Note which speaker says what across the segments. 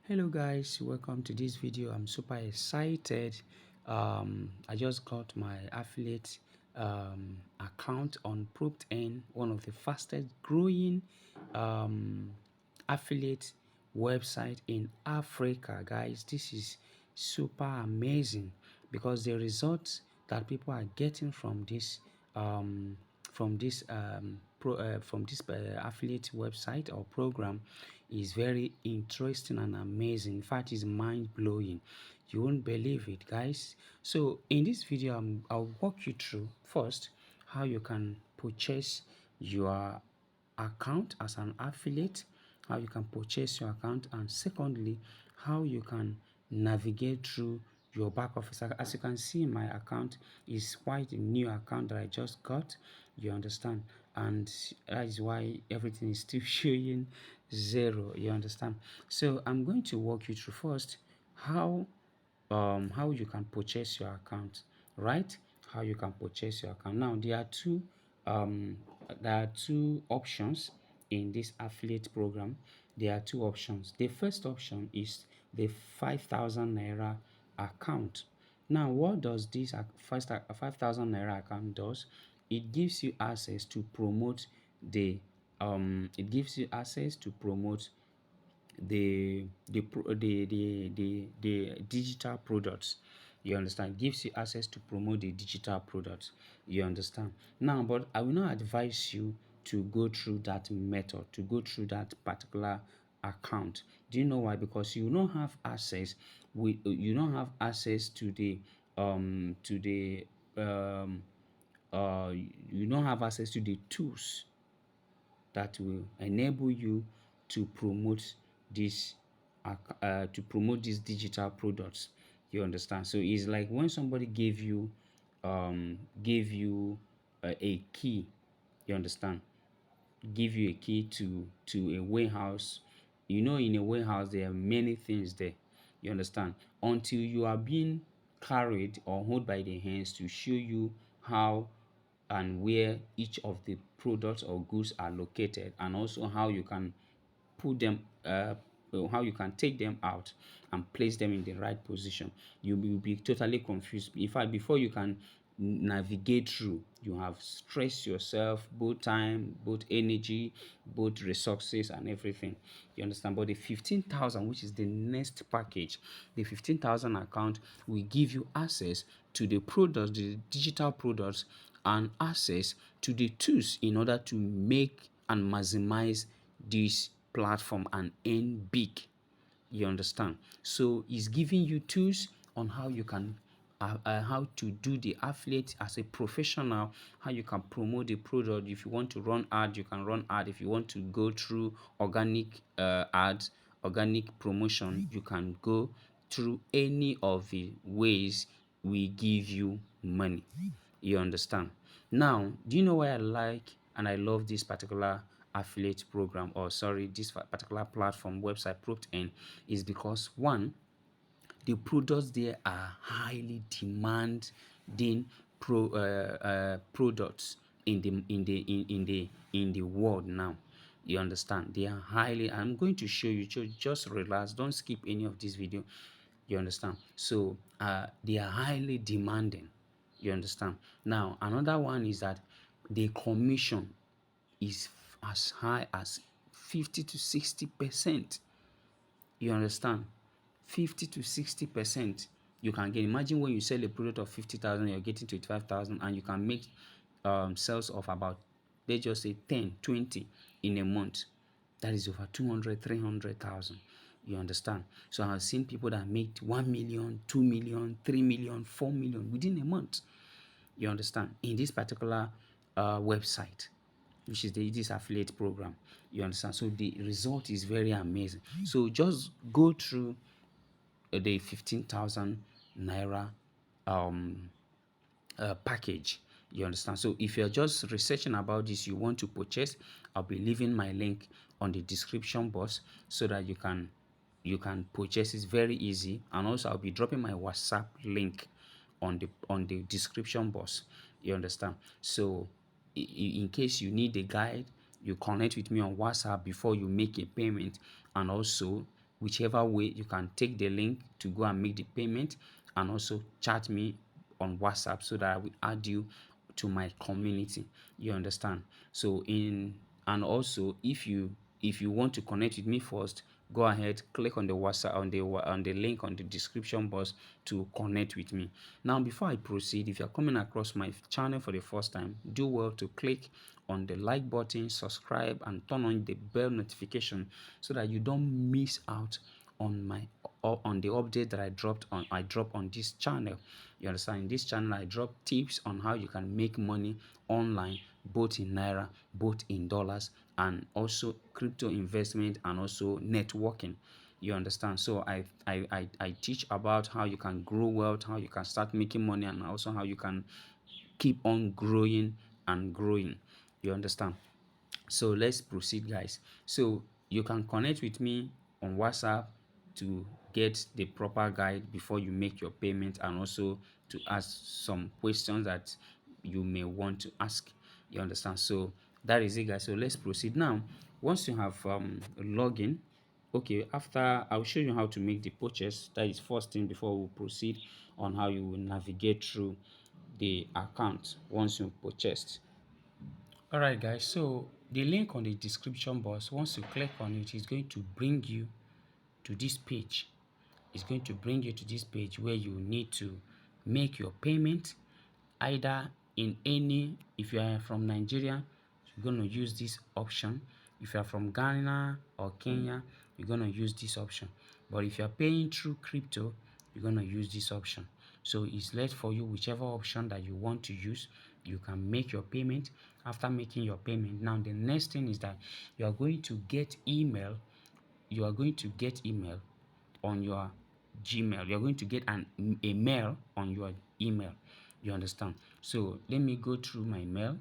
Speaker 1: Hello guys, welcome to this video. I'm super excited. I just got my affiliate account on Promptearn, one of the fastest growing affiliate website in Africa. Guys, this is super amazing because the results that people are getting from this um, affiliate website or program is very interesting and amazing. In fact, it's mind-blowing. You won't believe it, guys. So in this video, I'll walk you through first how you can purchase your account as an affiliate, how you can purchase your account, and secondly, how you can navigate through your back office. As you can see, my account is quite a new account that I just got, you understand, and that is why everything is still showing zero, you understand. So I'm going to walk you through first how you can purchase your account, right? How you can purchase your account. Now um there are two options in this affiliate program. There are two options. The first option is the 5,000 naira account. Now what does this 5,000 naira account does? It gives you access to promote the it gives you access to promote the digital products, you understand. Gives you access to promote the digital products, you understand. Now, but I will not advise you to go through that method, to go through that particular account. Do you know why? Because you don't have access you don't have access to the um to the um you don't have access to the tools that will enable you to promote this digital products, you understand. So it's like when somebody gave you a key, you understand, give you a key to a warehouse. You know, in a warehouse there are many things there, you understand, until you are being carried or held by the hands to show you how and where each of the products or goods are located, and also how you can put them how you can take them out and place them in the right position. You will be totally confused. In fact, before you can navigate through, you have stressed yourself, both time, both energy, both resources and everything, you understand. But the 15,000, which is the next package, the 15,000 account will give you access to the products, the digital products, and access to the tools in order to make and maximize this platform and earn big, you understand. So it's giving you tools on how you can how to do the affiliate as a professional, how you can promote the product. If you want to run ad, you can run ad. If you want to go through organic ads, organic promotion, you can go through any of the ways we give you money, you understand. Now, do you know why I like and I love this particular affiliate program, or sorry, this particular platform website Promptearn? Is because one, the products there are highly demanding products in the world now, you understand. They are highly, I'm going to show you, so just relax, don't skip any of this video, you understand. So they are highly demanding, you understand. Now another one is that the commission is as high as 50 to 60%, you understand. 50 to 60% you can get. Imagine when you sell a product of 50,000, you're getting 25,000, and you can make sales of about, let's just say 10, 20 in a month. That is over 200, 300,000, you understand. So I've seen people that make 1 million, 2 million, 3 million, 4 million within a month, you understand, in this particular website, which is this affiliate program, you understand. So the result is very amazing. So just go through the 15,000 naira package, you understand. So if you're just researching about this, you want to purchase, I'll be leaving my link on the description box so that you can purchase. It's very easy, and also I'll be dropping my WhatsApp link on the description box, you understand. So in case you need a guide, you connect with me on WhatsApp before you make a payment, and also whichever way you can take the link to go and make the payment, and also chat me on WhatsApp so that I will add you to my community. You understand? So and also if you want to connect with me first, go ahead, click on the WhatsApp on the link on the description box to connect with me. Now, before I proceed, if you're coming across my channel for the first time, do well to click on the like button, subscribe, and turn on the bell notification so that you don't miss out on my on the update that I drop on this channel. You understand? In this channel, I drop tips on how you can make money online, both in naira, both in dollars, and also crypto investment and also networking. You understand? So I teach about how you can grow wealth, how you can start making money, and also how you can keep on growing and growing. You understand? So let's proceed, guys. So you can connect with me on WhatsApp to get the proper guide before you make your payment, and also to ask some questions that you may want to ask. You understand? So that is it, guys. So let's proceed now. Once you have login, okay, after I'll show you how to make the purchase. That is first thing before we proceed on how you will navigate through the account once you purchased. Alright, guys, so the link on the description box, once you click on it, is going to bring you to this page. It's going to bring you to this page where you need to make your payment either in any, if you are from Nigeria, you're going to use this option. If you are from Ghana or Kenya, you're going to use this option. But if you are paying through crypto, you're going to use this option. So it's left for you, whichever option that you want to use, you can make your payment. After making your payment, now the next thing is that you are going to get email. You are going to get email on your Gmail. You're going to get a mail on your email. You understand? So let me go through my mail.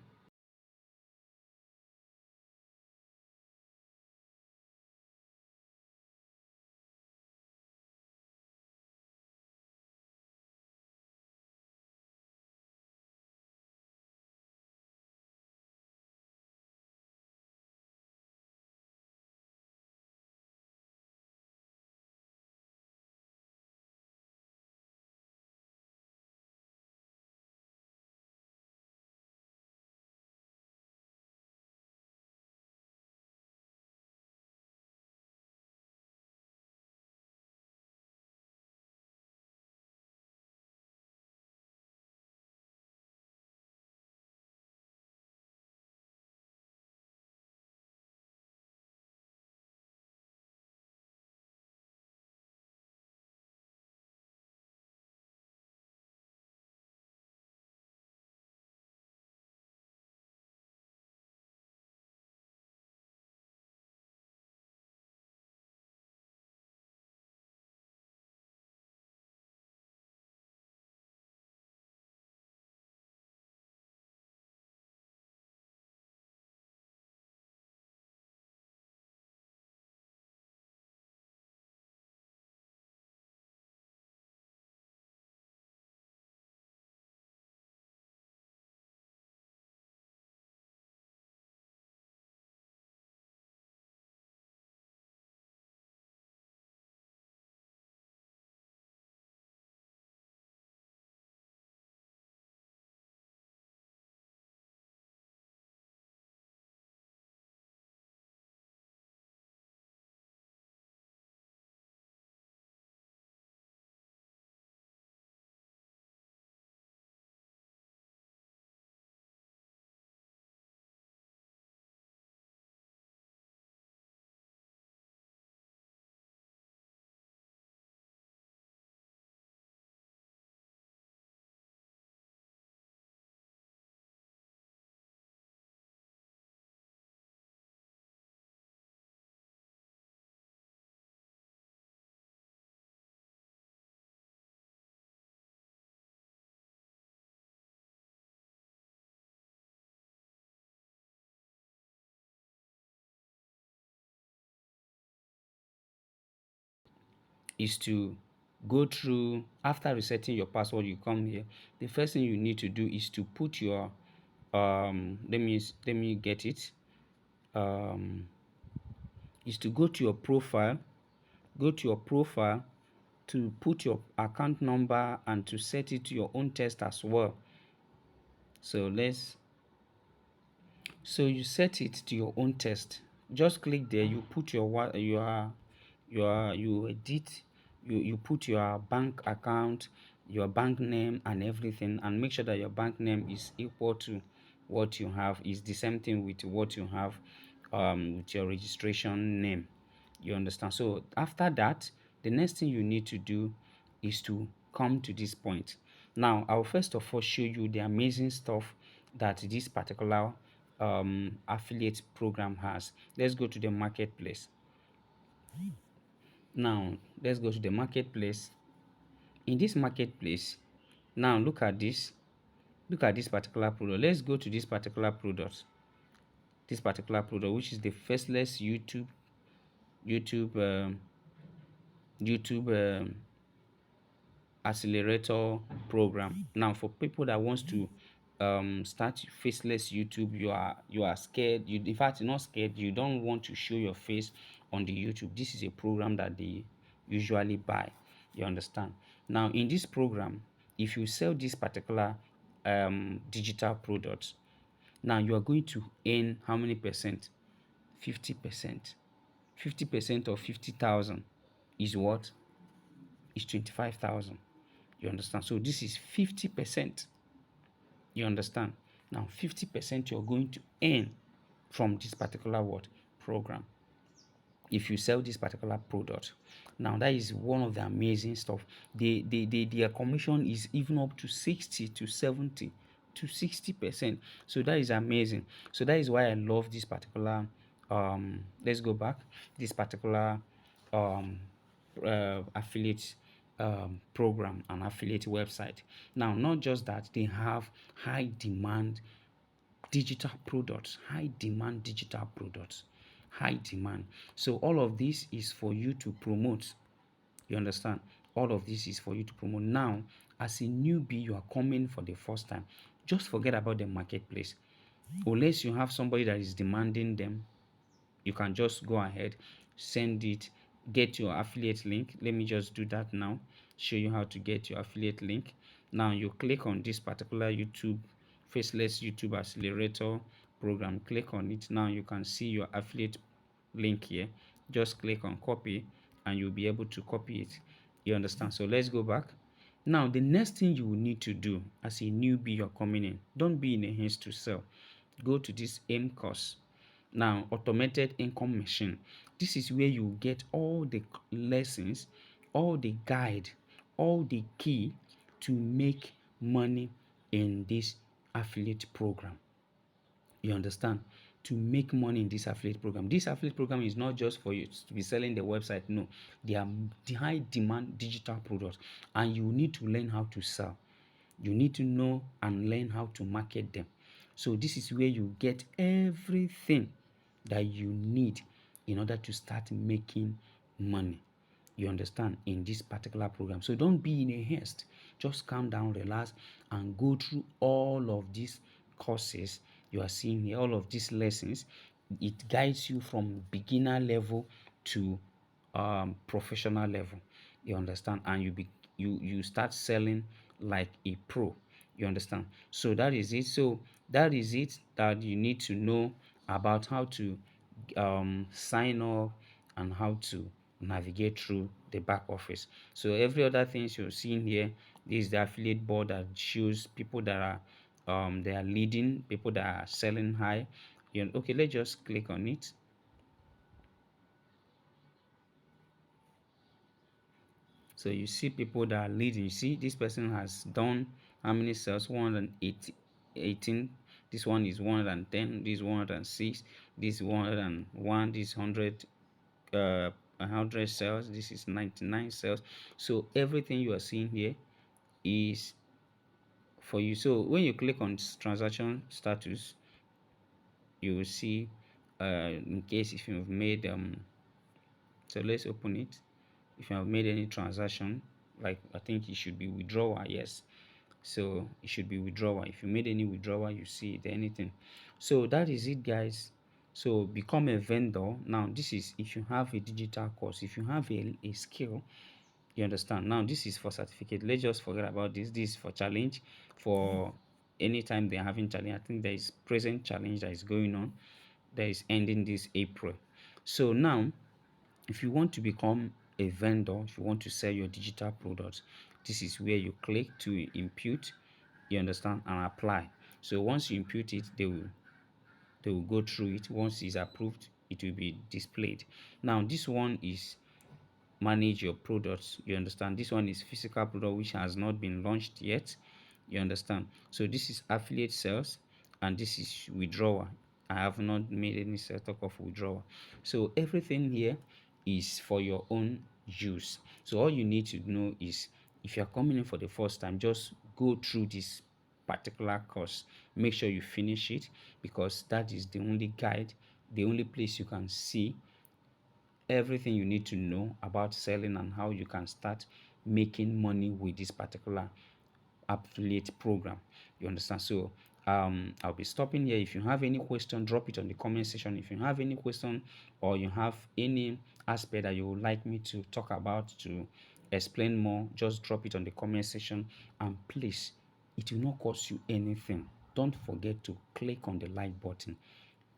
Speaker 1: Is to go through, after resetting your password, you come here. The first thing you need to do is to put your let me get it, is to go to your profile go to your profile to put your account number and to set it to your own test as well. So you set it to your own test. Just click there, you put you edit, you put your bank account, your bank name and everything, and make sure that your bank name is equal to what you have, is the same thing with what you have with your registration name. You understand? So after that, the next thing you need to do is to come to this point. Now I will first of all show you the amazing stuff that this particular affiliate program has. Let's go to the marketplace. Now let's go to the marketplace. In this marketplace, now look at this particular product. Let's go to this particular product, which is the faceless YouTube YouTube accelerator program. Now for people that wants to start faceless YouTube, you are scared, in fact you're not scared, you don't want to show your face on the YouTube, this is a program that they usually buy. You understand? Now in this program, if you sell this particular digital product, now you are going to earn how many percent? 50%. 50% of 50,000 is what? Is 25,000. You understand? So this is 50%. You understand? Now 50% you're going to earn from this particular what? Program, if you sell this particular product. Now that is one of the amazing stuff. Their commission is even up to 60 to 70 to 60%. So that is amazing. So that is why I love this particular let's go back, this particular affiliate program and affiliate website. Now not just that, they have high demand digital products, high demand digital products, high demand. So all of this is for you to promote. You understand? All of this is for you to promote. Now as a newbie, you are coming for the first time, just forget about the marketplace. Unless you have somebody that is demanding them, you can just go ahead, send it, get your affiliate link. Let me just do that now, show you how to get your affiliate link. Now you click on this particular YouTube faceless YouTube accelerator program, click on it. Now you can see your affiliate link here. Just click on copy and you'll be able to copy it. You understand? So let's go back. Now the next thing you will need to do as a newbie, you're coming in, don't be in a haste to sell. Go to this AIM course. Now automated income machine, this is where you get all the lessons, all the guide, all the key to make money in this affiliate program. You understand? To make money in this affiliate program. This affiliate program is not just for you to be selling the website. No, they are high demand digital products, and you need to learn how to sell. You need to know and learn how to market them. So this is where you get everything that you need in order to start making money. You understand? In this particular program. So don't be in a haste. Just calm down, relax, and go through all of these courses you are seeing here, all of these lessons. It guides you from beginner level to professional level. You understand? And you start selling like a pro. You understand? So that is it. So that is it that you need to know about how to sign up and how to navigate through the back office. So every other things you're seeing here, this is the affiliate board that shows people that are they are leading, people that are selling high. Okay, let's just click on it. So you see people that are leading. You see this person has done how many sales? 118. This one is 110. This 106. This 101. This 100. 100 sales. This is 99 sales. So everything you are seeing here is for you. So when you click on transaction status, you will see in case if you've made so let's open it. If you have made any transaction, like I think it should be withdrawal, yes, so it should be withdrawal. If you made any withdrawal, you see it, anything. So that is it, guys. So become a vendor. Now, this is if you have a digital course, if you have a skill, you understand. Now, this is for certificate. Let's just forget about this. This is for challenge. For anytime they're having challenge, I think there is present challenge that is going on. That is ending this April. So now, if you want to become a vendor, if you want to sell your digital products, this is where you click to impute, you understand, and apply. So once you impute it, they will go through it. Once it's approved, it will be displayed. Now, this one is manage your products. You understand, this one is physical product which has not been launched yet. You understand. So this is affiliate sales, and this is withdrawal. I have not made any setup of withdrawal. So everything here is for your own use. So all you need to know is, if you're coming in for the first time, just go through this particular course. Make sure you finish it, because that is the only guide, the only place you can see everything you need to know about selling and how you can start making money with this particular affiliate program. You understand. So I'll be stopping here. If you have any question, drop it on the comment section. If you have any question, or you have any aspect that you would like me to talk about, to explain more, just drop it on the comment section. And please, it will not cost you anything. Don't forget to click on the like button,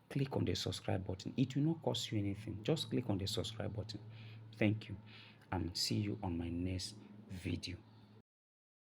Speaker 1: click on the subscribe button. It will not cost you anything. Just click on the subscribe button. Thank you, and see you on my next video.